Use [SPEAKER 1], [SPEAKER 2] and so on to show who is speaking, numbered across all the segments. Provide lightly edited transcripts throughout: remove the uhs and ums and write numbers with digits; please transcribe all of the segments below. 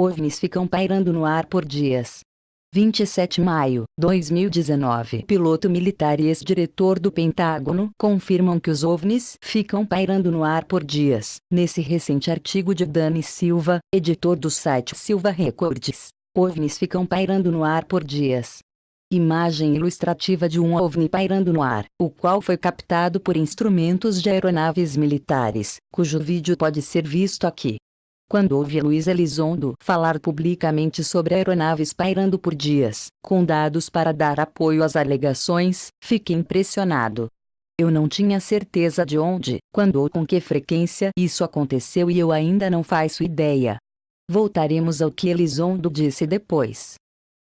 [SPEAKER 1] OVNIs ficam pairando no ar por dias. 27 de maio, 2019. Piloto militar e ex-diretor do Pentágono confirmam que os OVNIs ficam pairando no ar por dias. Nesse recente artigo de Dani Silva, editor do site Silva Records, OVNIs ficam pairando no ar por dias. Imagem ilustrativa de um OVNI pairando no ar, o qual foi captado por instrumentos de aeronaves militares, cujo vídeo pode ser visto aqui. Quando ouve Luísa Elizondo falar publicamente sobre aeronaves pairando por dias, com dados para dar apoio às alegações, fiquei impressionado. Eu não tinha certeza de onde, quando ou com que frequência isso aconteceu e eu ainda não faço ideia. Voltaremos ao que Elizondo disse depois.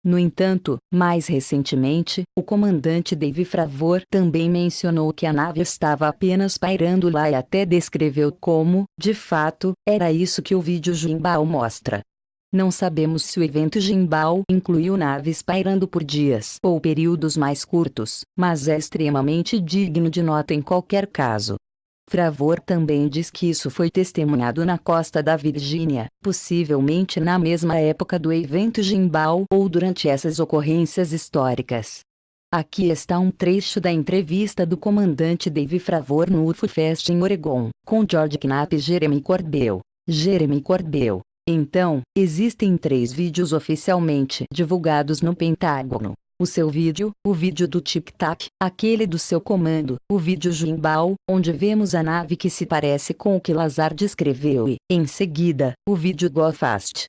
[SPEAKER 1] No entanto, mais recentemente, o comandante Dave Fravor também mencionou que a nave estava apenas pairando lá e até descreveu como, de fato, era isso que o vídeo Gimbal mostra. Não sabemos se o evento Gimbal incluiu naves pairando por dias ou períodos mais curtos, mas é extremamente digno de nota em qualquer caso. Fravor também diz que isso foi testemunhado na costa da Virgínia, possivelmente na mesma época do evento Gimbal ou durante essas ocorrências históricas. Aqui está um trecho da entrevista do comandante Dave Fravor no UFO Fest em Oregon, com George Knapp e Jeremy Corbell. Então, existem 3 vídeos oficialmente divulgados no Pentágono. O seu vídeo, o vídeo do Tic Tac, aquele do seu comando, o vídeo Gimbal, onde vemos a nave que se parece com o que Lazar descreveu e, em seguida, o vídeo Go Fast.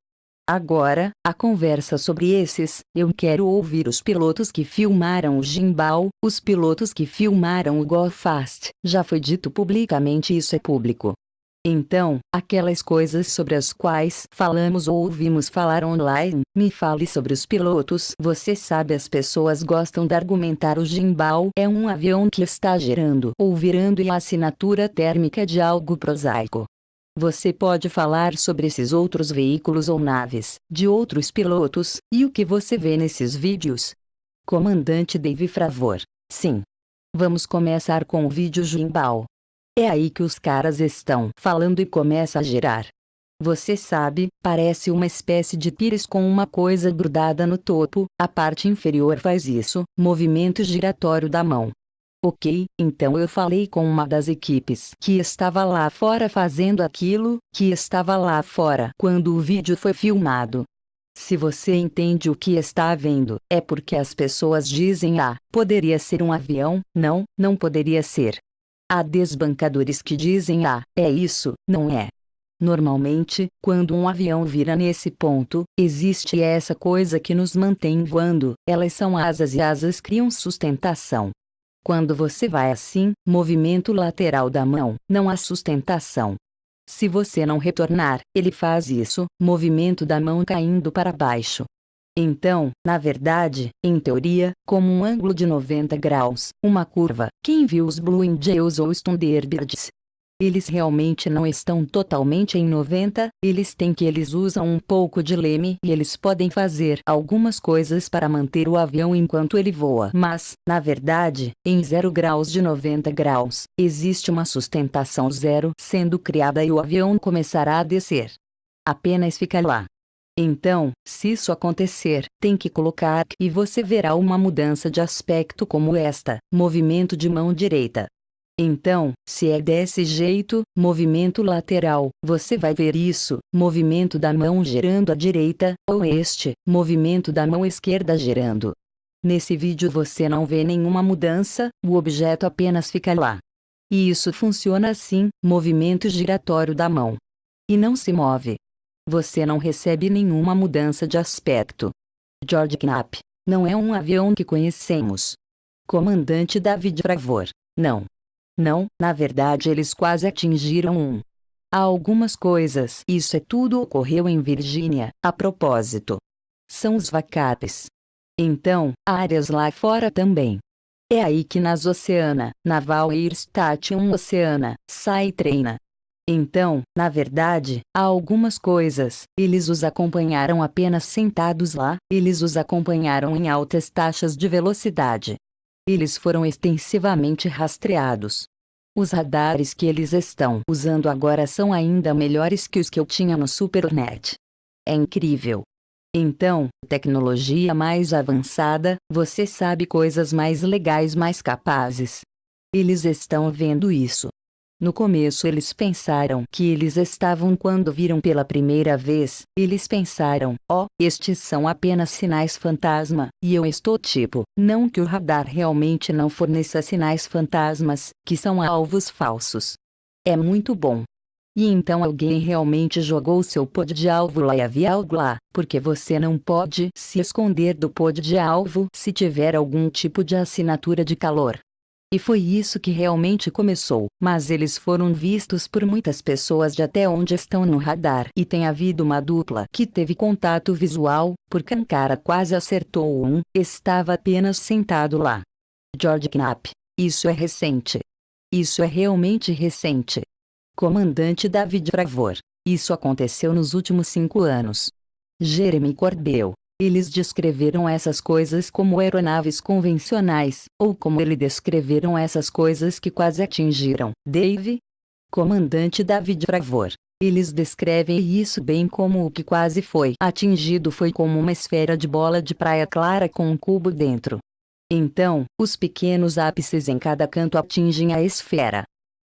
[SPEAKER 1] Agora, a conversa sobre esses, eu quero ouvir os pilotos que filmaram o Gimbal, os pilotos que filmaram o Go Fast. Já foi dito publicamente, isso é público. Então, aquelas coisas sobre as quais falamos ou ouvimos falar online, me fale sobre os pilotos. Você sabe, as pessoas gostam de argumentar o Gimbal é um avião que está girando ou virando e a assinatura térmica de algo prosaico. Você pode falar sobre esses outros veículos ou naves, de outros pilotos, e o que você vê nesses vídeos? Comandante Dave Fravor: sim. Vamos começar com o vídeo Gimbal. É aí que os caras estão falando e começa a girar. Você sabe, parece uma espécie de pires com uma coisa grudada no topo, a parte inferior faz isso, movimento giratório da mão. Ok, então eu falei com uma das equipes que estava lá fora fazendo aquilo, que estava lá fora quando o vídeo foi filmado. Se você entende o que está vendo, é porque as pessoas dizem: poderia ser um avião, não poderia ser. Há desbancadores que dizem: é isso, não é. Normalmente, quando um avião vira nesse ponto, existe essa coisa que nos mantém voando, elas são asas e asas criam sustentação. Quando você vai assim, movimento lateral da mão, não há sustentação. Se você não retornar, ele faz isso, movimento da mão caindo para baixo. Então, na verdade, em teoria, como um ângulo de 90 graus, uma curva. Quem viu os Blue Angels ou os Thunderbirds? Eles realmente não estão totalmente em 90, eles usam um pouco de leme e eles podem fazer algumas coisas para manter o avião enquanto ele voa. Mas, na verdade, em 0 graus de 90 graus, existe uma sustentação zero sendo criada e o avião começará a descer. Apenas fica lá. Então, se isso acontecer, tem que colocar e você verá uma mudança de aspecto como esta, movimento de mão direita. Então, se é desse jeito, movimento lateral, você vai ver isso, movimento da mão girando à direita, ou este, movimento da mão esquerda girando. Nesse vídeo você não vê nenhuma mudança, o objeto apenas fica lá. E isso funciona assim, movimento giratório da mão. E não se move. Você não recebe nenhuma mudança de aspecto. George Knapp: não é um avião que conhecemos. Comandante David Fravor: não. Não, na verdade eles quase atingiram um. Há algumas coisas. Isso é tudo ocorreu em Virgínia, a propósito. São os VACAPs. Então, há áreas lá fora também. É aí que nas Oceana, Naval Air Station Oceana, sai e treina. Então, na verdade, há algumas coisas. Eles os acompanharam apenas sentados lá, eles os acompanharam em altas taxas de velocidade. Eles foram extensivamente rastreados. Os radares que eles estão usando agora são ainda melhores que os que eu tinha no SuperNet. É incrível. Então, tecnologia mais avançada, você sabe coisas mais legais, mais capazes. Eles estão vendo isso. No começo eles pensaram que eles estavam quando viram pela primeira vez, eles pensaram, estes são apenas sinais fantasma, e eu estou tipo, não que o radar realmente não forneça sinais fantasmas, que são alvos falsos. É muito bom. E então alguém realmente jogou seu pod de alvo lá e havia algo lá, porque você não pode se esconder do pod de alvo se tiver algum tipo de assinatura de calor. E foi isso que realmente começou, mas eles foram vistos por muitas pessoas de até onde estão no radar. E tem havido uma dupla que teve contato visual, porque um cara quase acertou estava apenas sentado lá. George Knapp. Isso é recente. Isso é realmente recente. Comandante David Fravor. Isso aconteceu nos últimos 5 anos. Jeremy Corbell. Eles descreveram essas coisas como aeronaves convencionais, ou como eles descreveram essas coisas que quase atingiram. Dave? Comandante David Fravor. Eles descrevem isso bem como o que quase foi atingido foi como uma esfera de bola de praia clara com um cubo dentro. Então, os pequenos ápices em cada canto atingem a esfera.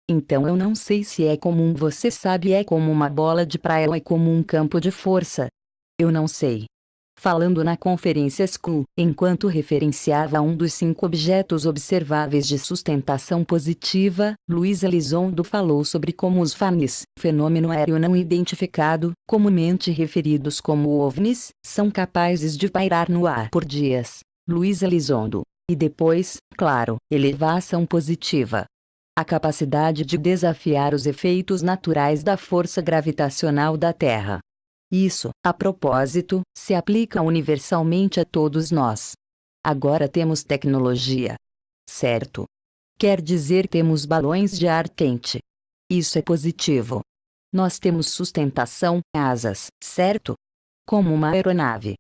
[SPEAKER 1] Então eu não sei se é comum, você sabe, é como uma bola de praia ou é como um campo de força. Eu não sei. Falando na conferência SCU, enquanto referenciava um dos 5 objetos observáveis de sustentação positiva, Luiz Elizondo falou sobre como os FANIs, fenômeno aéreo não identificado, comumente referidos como OVNIs, são capazes de pairar no ar por dias. Luiz Elizondo. E depois, claro, elevação positiva. A capacidade de desafiar os efeitos naturais da força gravitacional da Terra. Isso, a propósito, se aplica universalmente a todos nós. Agora temos tecnologia. Certo? Quer dizer, temos balões de ar quente. Isso é positivo. Nós temos sustentação, asas, certo? Como uma aeronave.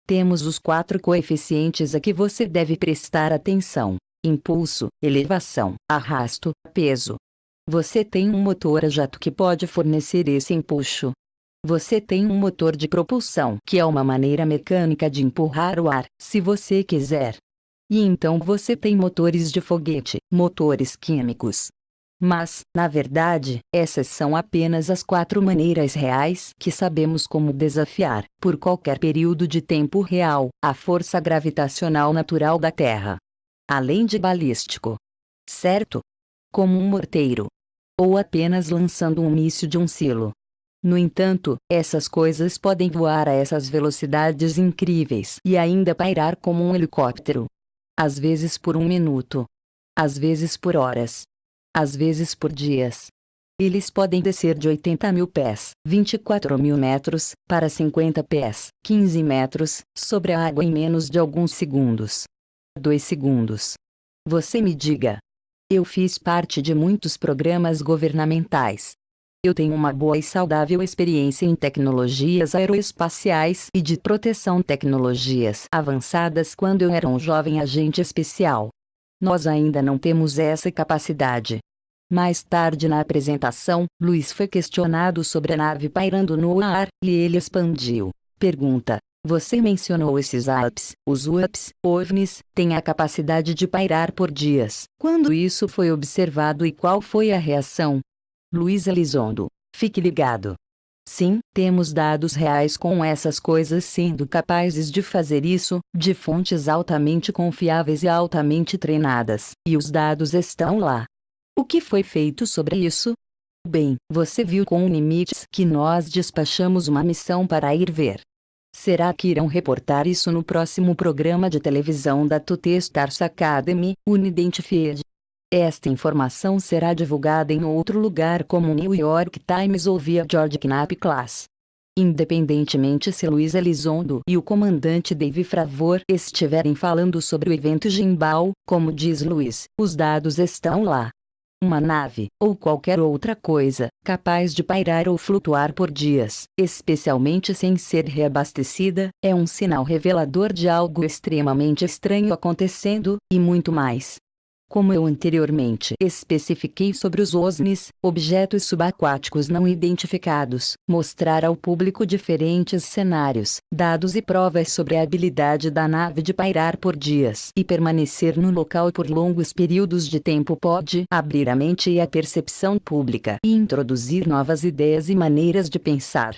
[SPEAKER 1] Temos os 4 coeficientes a que você deve prestar atenção: impulso, elevação, arrasto, peso. Você tem um motor a jato que pode fornecer esse empuxo. Você tem um motor de propulsão, que é uma maneira mecânica de empurrar o ar, se você quiser. E então você tem motores de foguete, motores químicos. Mas, na verdade, essas são apenas as 4 maneiras reais que sabemos como desafiar, por qualquer período de tempo real, a força gravitacional natural da Terra. Além de balístico. Certo? Como um morteiro. Ou apenas lançando um míssil de um silo. No entanto, essas coisas podem voar a essas velocidades incríveis e ainda pairar como um helicóptero. Às vezes por 1 minuto. Às vezes por horas. Às vezes por dias. Eles podem descer de 80 mil pés, 24 mil metros, para 50 pés, 15 metros, sobre a água em menos de alguns segundos. 2 segundos. Você me diga. Eu fiz parte de muitos programas governamentais. Eu tenho uma boa e saudável experiência em tecnologias aeroespaciais e de proteção, tecnologias avançadas quando eu era um jovem agente especial. Nós ainda não temos essa capacidade. Mais tarde na apresentação, Luiz foi questionado sobre a nave pairando no ar, e ele expandiu. Pergunta: você mencionou esses APs, os UAPs, OVNIs, têm a capacidade de pairar por dias. Quando isso foi observado e qual foi a reação? Luiz Elizondo: fique ligado. Sim, temos dados reais com essas coisas sendo capazes de fazer isso, de fontes altamente confiáveis e altamente treinadas, e os dados estão lá. O que foi feito sobre isso? Bem, você viu com o Nimitz que nós despachamos uma missão para ir ver. Será que irão reportar isso no próximo programa de televisão da TUT Stars Academy, Unidentified? Esta informação será divulgada em outro lugar como o New York Times ou via George Knapp Class. Independentemente se Luiz Elizondo e o comandante Dave Fravor estiverem falando sobre o evento Gimbal, como diz Luiz, os dados estão lá. Uma nave, ou qualquer outra coisa, capaz de pairar ou flutuar por dias, especialmente sem ser reabastecida, é um sinal revelador de algo extremamente estranho acontecendo, e muito mais. Como eu anteriormente especifiquei sobre os OSNIs, objetos subaquáticos não identificados, mostrar ao público diferentes cenários, dados e provas sobre a habilidade da nave de pairar por dias e permanecer no local por longos períodos de tempo pode abrir a mente e a percepção pública e introduzir novas ideias e maneiras de pensar.